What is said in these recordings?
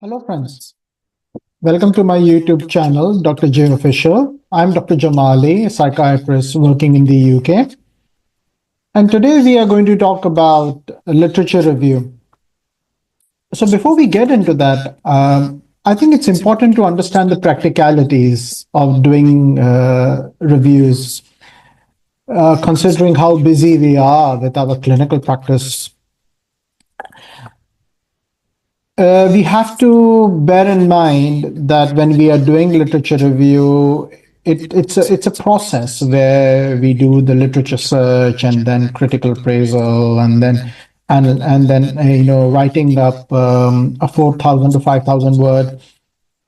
Hello, friends. Welcome to my YouTube channel, Dr. J Official. I'm Dr. Jamali, a psychiatrist working in the UK. And today we are going to talk about literature review. So, before we get into that, I think it's important to understand the practicalities of doing reviews, considering how busy we are with our clinical practice. We have to bear in mind that when we are doing literature review, it's a process where we do the literature search and then critical appraisal and then writing up a 4,000 to 5,000 word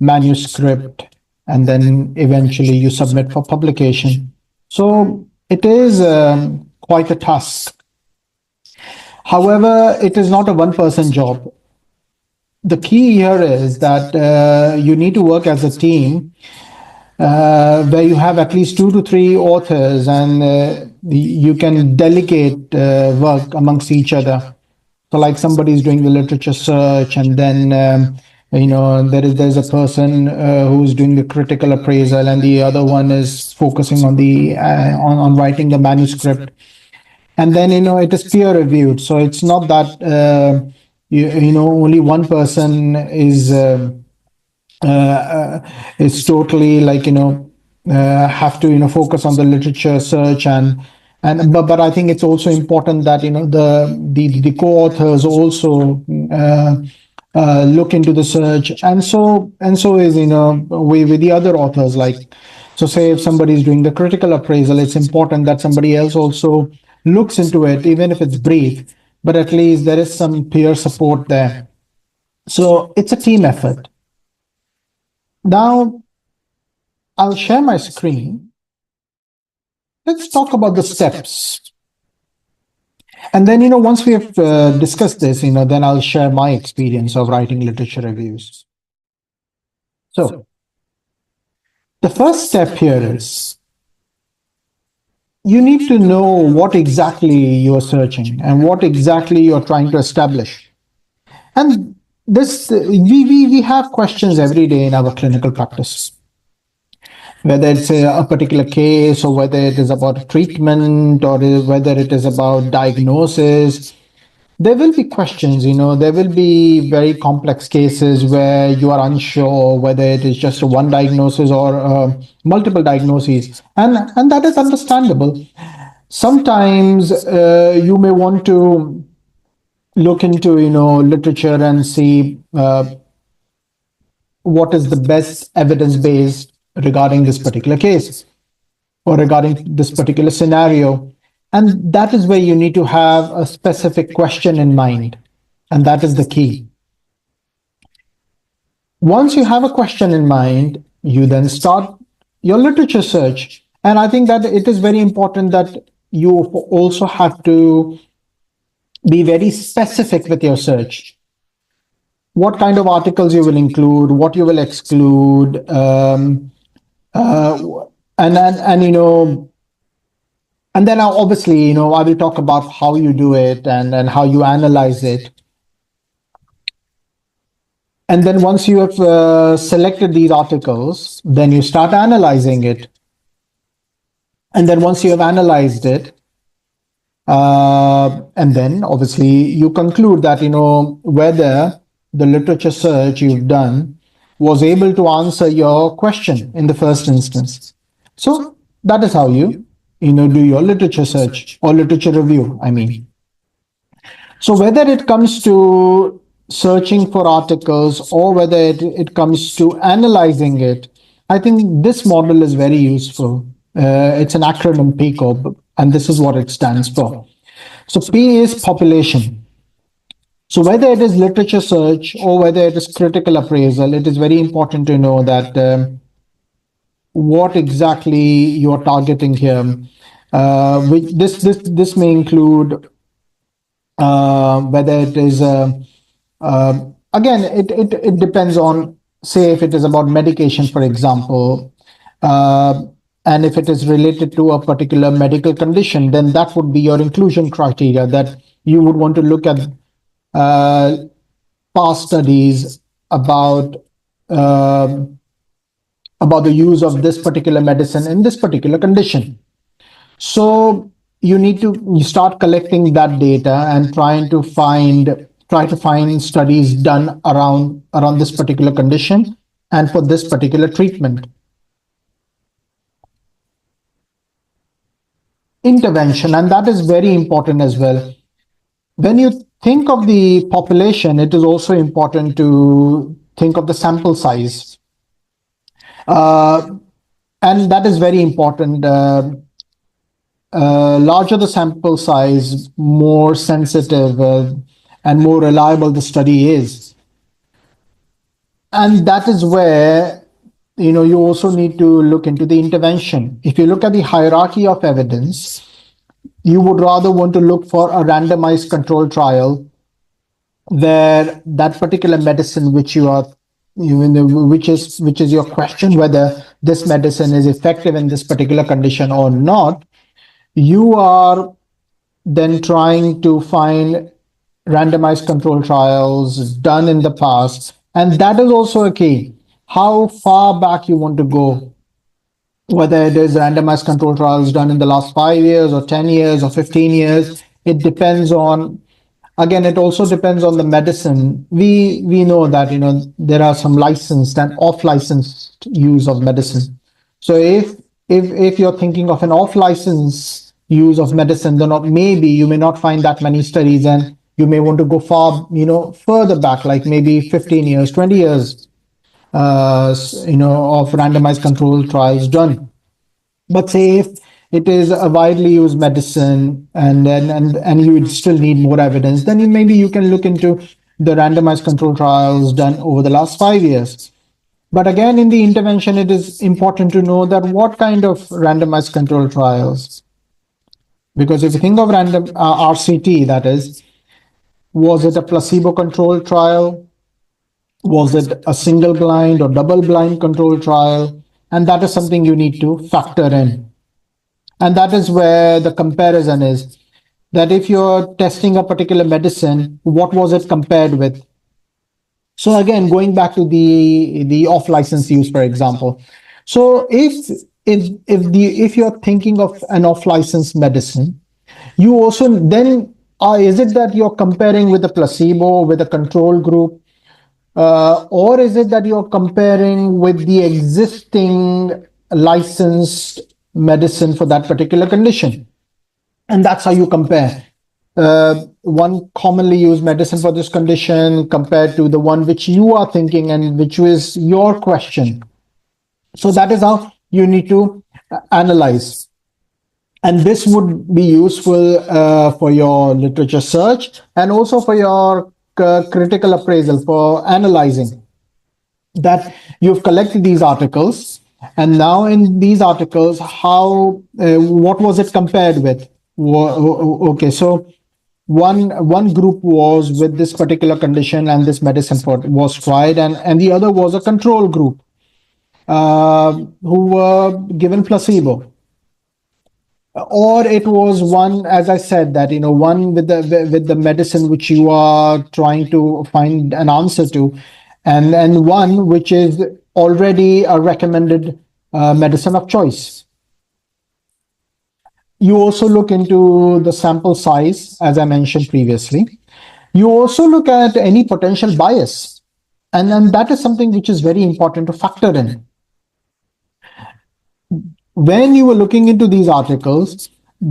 manuscript, and then eventually you submit for publication. So it is quite a task. However, it is not a one-person job. The key here is that you need to work as a team where you have at least 2 to 3 authors, and you can delegate work amongst each other. So, like somebody is doing the literature search, and then there's a person who's doing the critical appraisal, and the other one is focusing on the on writing the manuscript. And then it is peer reviewed, so it's not that only one person is totally like have to focus on the literature search, but I think it's also important that the co-authors also look into the search, and so is with the other authors. Like, so say if somebody is doing the critical appraisal, it's important that somebody else also looks into it, even if it's brief, but at least there is some peer support there. So it's a team effort. Now, I'll share my screen. Let's talk about the steps. And then, once we have discussed this, then I'll share my experience of writing literature reviews. So, the first step here is you need to know what exactly you're searching and what exactly you're trying to establish. And this, we have questions every day in our clinical practice, whether it's a particular case, or whether it is about treatment, or whether it is about diagnosis. There will be questions, there will be very complex cases where you are unsure whether it is just one diagnosis or multiple diagnoses. And that is understandable. Sometimes you may want to look into, literature and see what is the best evidence base regarding this particular case or regarding this particular scenario. And that is where you need to have a specific question in mind. And that is the key. Once you have a question in mind, you then start your literature search. And I think that it is very important that you also have to be very specific with your search. What kind of articles you will include, what you will exclude, and then obviously, I will talk about how you do it and how you analyze it. And then once you have selected these articles, then you start analyzing it. And then once you have analyzed it, and then obviously you conclude that, whether the literature search you've done was able to answer your question in the first instance. So that is how you do your literature search or literature review, I mean. So whether it comes to searching for articles or whether it comes to analyzing it, I think this model is very useful. It's an acronym PCOB, and this is what it stands for. So P is population. So whether it is literature search or whether it is critical appraisal, it is very important to know that what exactly you're targeting here. This may include whether it is again, it depends on, say, if it is about medication, for example, and if it is related to a particular medical condition, then that would be your inclusion criteria, that you would want to look at past studies about um about the use of this particular medicine in this particular condition. So you start collecting that data and try to find studies done around this particular condition and for this particular treatment. Intervention, and that is very important as well. When you think of the population, it is also important to think of the sample size. Uh, and that is very important. Larger the sample size, more sensitive and more reliable the study is. And that is where you also need to look into the intervention. If you look at the hierarchy of evidence, you would rather want to look for a randomized control trial where that particular medicine which you are which is your question, whether this medicine is effective in this particular condition or not. You are then trying to find randomized control trials done in the past, and that is also a key. How far back you want to go, whether it is randomized control trials done in the last 5 years or 10 years or 15 years. It depends on, again, it also depends on the medicine. We know that there are some licensed and off licensed use of medicine. So if you're thinking of an off license use of medicine, then maybe you may not find that many studies, and you may want to go far further back, like maybe 15 years, 20 years of randomized control trials done. But say if it is a widely used medicine, and you would still need more evidence, then maybe you can look into the randomized control trials done over the last 5 years. But again, in the intervention, it is important to know that what kind of randomized control trials. Because if you think of random RCT, that is, was it a placebo controlled trial? Was it a single blind or double blind control trial? And that is something you need to factor in. And that is where the comparison is, that if you're testing a particular medicine, what was it compared with? So again, going back to the off license use, for example. So if you're thinking of an off license medicine, you also then is it that you're comparing with a placebo, with a control group, or is it that you're comparing with the existing licensed medicine for that particular condition? And that's how you compare one commonly used medicine for this condition compared to the one which you are thinking and which is your question. So that is how you need to analyze. And this would be useful for your literature search and also for your critical appraisal, for analyzing that you've collected these articles, and now in these articles, what was it compared with? Okay, so one group was with this particular condition and this medicine was tried, and the other was a control group who were given placebo. Or it was one, as I said, that one with the medicine which you are trying to find an answer to, and one which is already a recommended medicine of choice. You also look into the sample size, as I mentioned previously. You also look at any potential bias, and then that is something which is very important to factor in. When you were looking into these articles,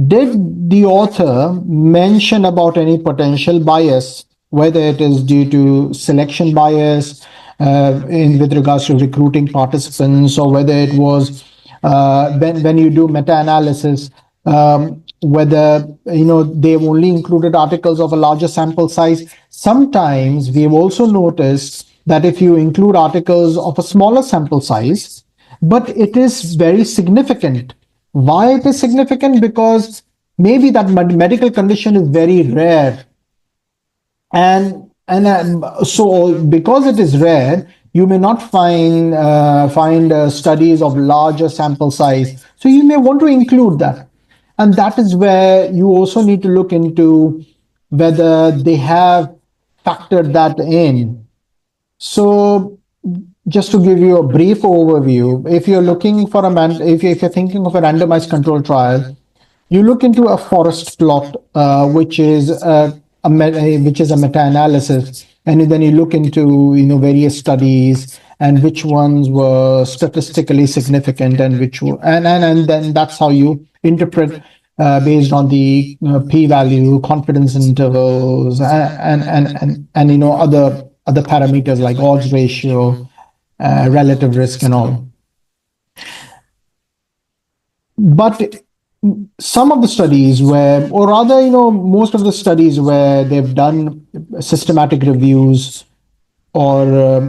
did the author mention about any potential bias, whether it is due to selection bias with regards to recruiting participants, or whether it was when you do meta-analysis, whether they've only included articles of a larger sample size. Sometimes we've also noticed that if you include articles of a smaller sample size, but it is very significant. Why it is significant? Because maybe that medical condition is very rare, and so because it is rare, you may not find studies of larger sample size. So you may want to include that, and that is where you also need to look into whether they have factored that in. So just to give you a brief overview, if you're looking for if you're thinking of a randomized control trial, you look into a forest plot, which is which is a meta-analysis, and then you look into various studies and which ones were statistically significant and and then that's how you interpret based on the p-value, confidence intervals, and other parameters like odds ratio, relative risk, and all. But some of the studies where, or rather, most of the studies where they've done systematic reviews, or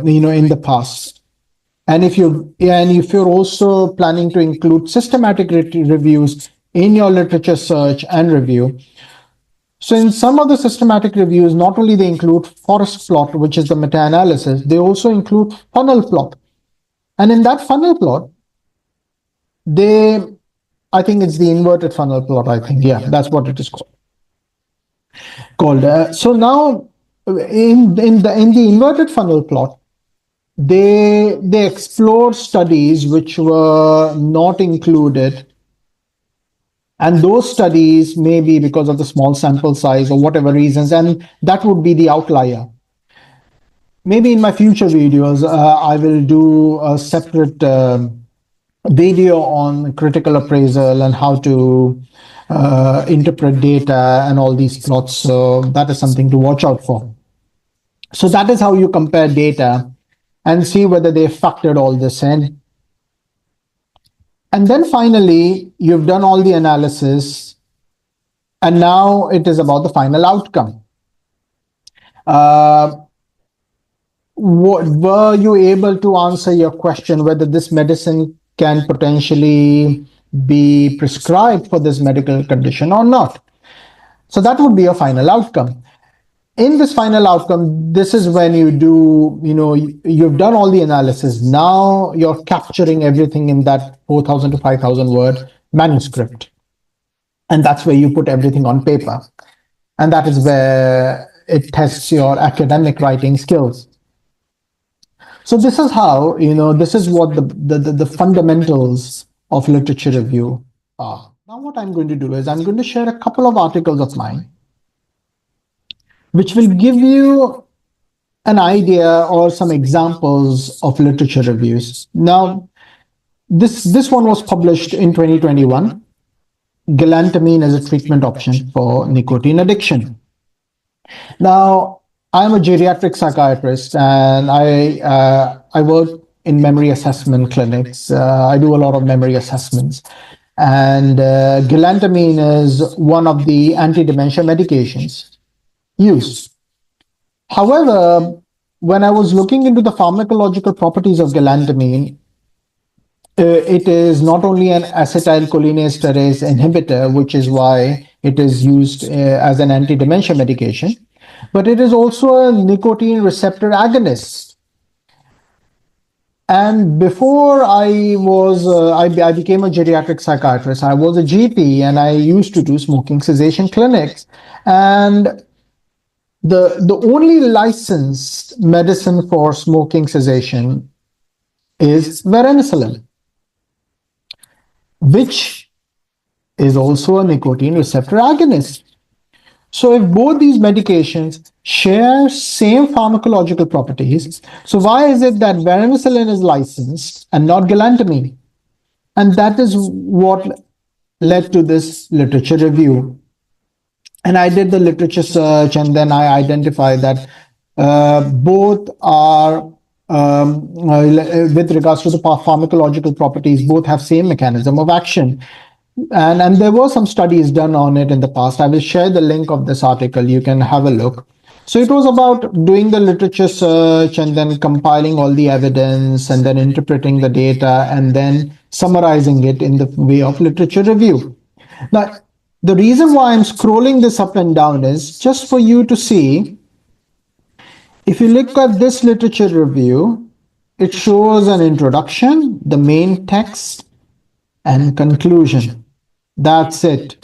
in the past, and if you're also planning to include systematic reviews in your literature search and review. So in some of the systematic reviews, not only they include forest plot, which is the meta-analysis, they also include funnel plot. And in that funnel plot, I think it's the inverted funnel plot. I think, yeah, that's what it is called. So now, in the inverted funnel plot, they explore studies which were not included, and those studies may be because of the small sample size or whatever reasons, and that would be the outlier. Maybe in my future videos, I will do a separate video on critical appraisal and how to interpret data and all these plots. So that is something to watch out for. So that is how you compare data and see whether they factored all this in. And then finally, you've done all the analysis, and now it is about the final outcome. Were you able to answer your question whether this medicine can potentially be prescribed for this medical condition or not? So that would be a final outcome. In this final outcome, this is when you've done all the analysis. Now you're capturing everything in that 4,000 to 5,000 word manuscript. And that's where you put everything on paper. And that is where it tests your academic writing skills. So this is how, this is what the fundamentals of literature review are. Now what I'm going to do is I'm going to share a couple of articles of mine which will give you an idea or some examples of literature reviews. Now, this one was published in 2021, Galantamine as a treatment option for nicotine addiction. Now, I'm a geriatric psychiatrist, and I work in memory assessment clinics. I do a lot of memory assessments. And galantamine is one of the anti-dementia medications used. However, when I was looking into the pharmacological properties of galantamine, it is not only an acetylcholinesterase inhibitor, which is why it is used as an anti-dementia medication, but it is also a nicotine receptor agonist. And before I became a geriatric psychiatrist, I was a GP, and I used to do smoking cessation clinics. And the only licensed medicine for smoking cessation is varenicline, which is also a nicotine receptor agonist. So if both these medications share same pharmacological properties, so why is it that varenicline is licensed and not galantamine? And that is what led to this literature review. And I did the literature search, and then I identified that both are, with regards to the pharmacological properties, both have same mechanism of action. And there were some studies done on it in the past. I will share the link of this article. You can have a look. So it was about doing the literature search and then compiling all the evidence and then interpreting the data and then summarizing it in the way of literature review. Now, the reason why I'm scrolling this up and down is just for you to see. If you look at this literature review, it shows an introduction, the main text, and conclusion. That's it.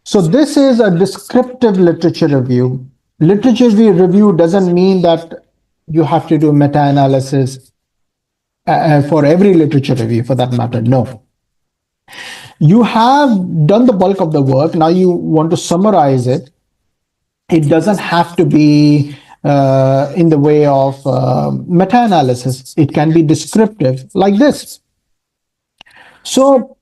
So this is a descriptive literature review. Literature review doesn't mean that you have to do meta-analysis for every literature review for that matter. No. You have done the bulk of the work. Now you want to summarize it. It doesn't have to be in the way of meta-analysis. It can be descriptive like this. So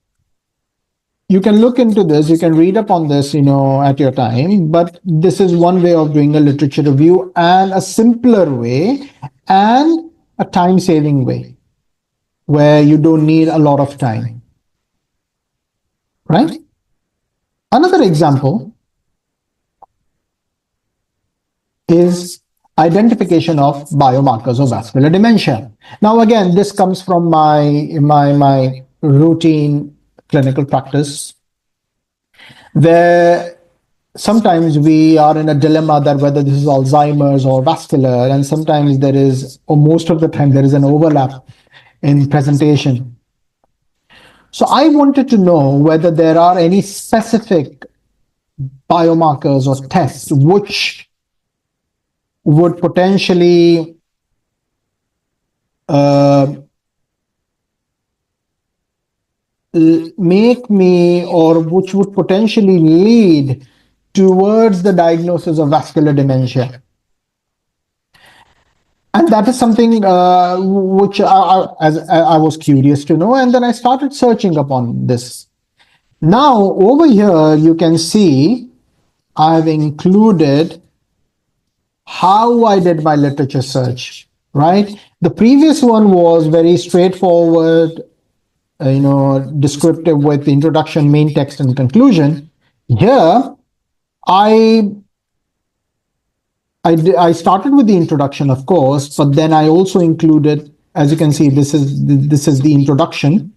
you can look into this, you can read up on this, at your time, but this is one way of doing a literature review, and a simpler way and a time-saving way where you don't need a lot of time, right? Another example is identification of biomarkers of vascular dementia. Now, again, this comes from my routine clinical practice, where sometimes we are in a dilemma that whether this is Alzheimer's or vascular, and sometimes there is, or most of the time, there is an overlap in presentation. So I wanted to know whether there are any specific biomarkers or tests which would potentially make me, or which would potentially lead towards the diagnosis of vascular dementia. And that is something which I was curious to know, and then I started searching upon this. Now, over here, you can see I've included how I did my literature search, right? The previous one was very straightforward, descriptive with introduction, main text, and conclusion. Here, I started with the introduction, of course, but then I also included, as you can see, this is the introduction.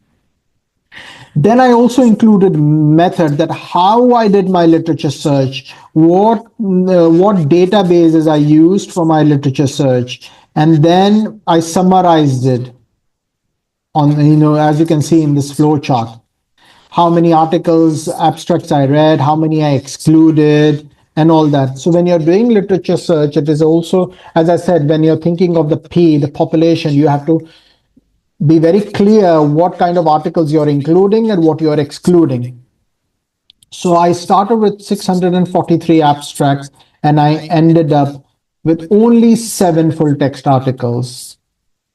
Then I also included method, that how I did my literature search, what databases I used for my literature search, and then I summarized it on, as you can see in this flow chart. How many articles, abstracts I read, how many I excluded, and all that. So when you're doing literature search, it is also, as I said, when you're thinking of the P, the population, you have to be very clear what kind of articles you're including and what you're excluding. So I started with 643 abstracts, and I ended up with only 7 full text articles.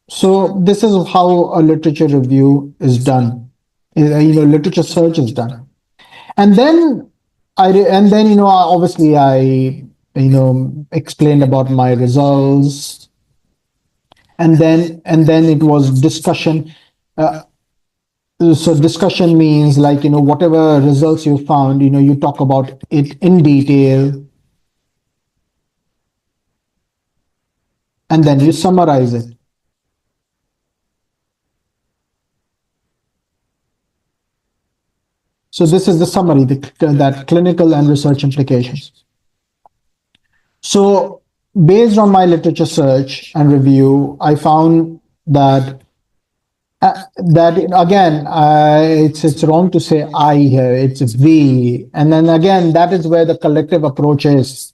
So this is how a literature review is done. Literature search is done. And then obviously I explained about my results, and then it was discussion. So discussion means, like, whatever results you found, you talk about it in detail, and then you summarize it. So this is the summary, that clinical and research implications. So based on my literature search and review, I found that again, it's wrong to say I here, it's we. And then again, that is where the collective approach is.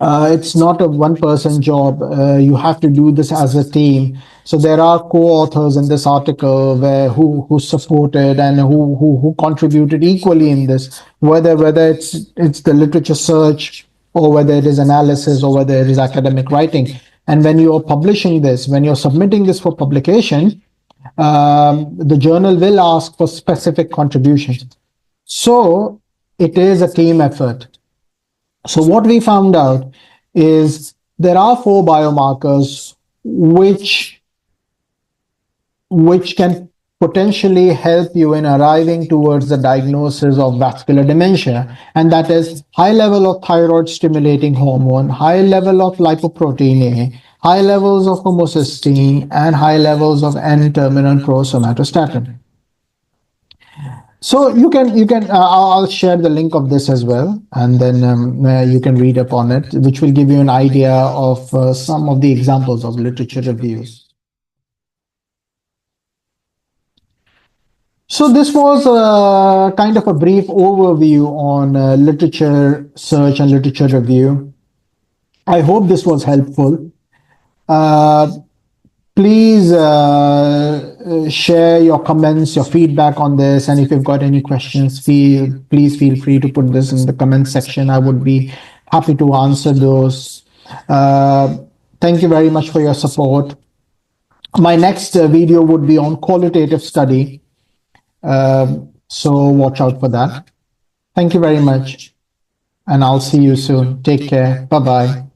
It's not a one-person job. You have to do this as a team. So there are co-authors in this article who supported and who contributed equally in this, whether it's the literature search, or whether it is analysis, or whether it is academic writing. And when you are publishing this, when you're submitting this for publication, the journal will ask for specific contributions. So it is a team effort. So what we found out is there are 4 biomarkers which can potentially help you in arriving towards the diagnosis of vascular dementia, and that is high level of thyroid stimulating hormone, high level of lipoprotein A, high levels of homocysteine, and high levels of N-terminal prosomatostatin. So you can I'll share the link of this as well, and then you can read up on it, which will give you an idea of some of the examples of literature reviews. So this was kind of a brief overview on literature search and literature review. I hope this was helpful. Please share your comments, your feedback on this, and if you've got any questions, please feel free to put this in the comment section. I would be happy to answer those. Thank you very much for your support. My next video would be on qualitative study, so watch out for that. Thank you very much, and I'll see you soon. Take care. Bye-bye.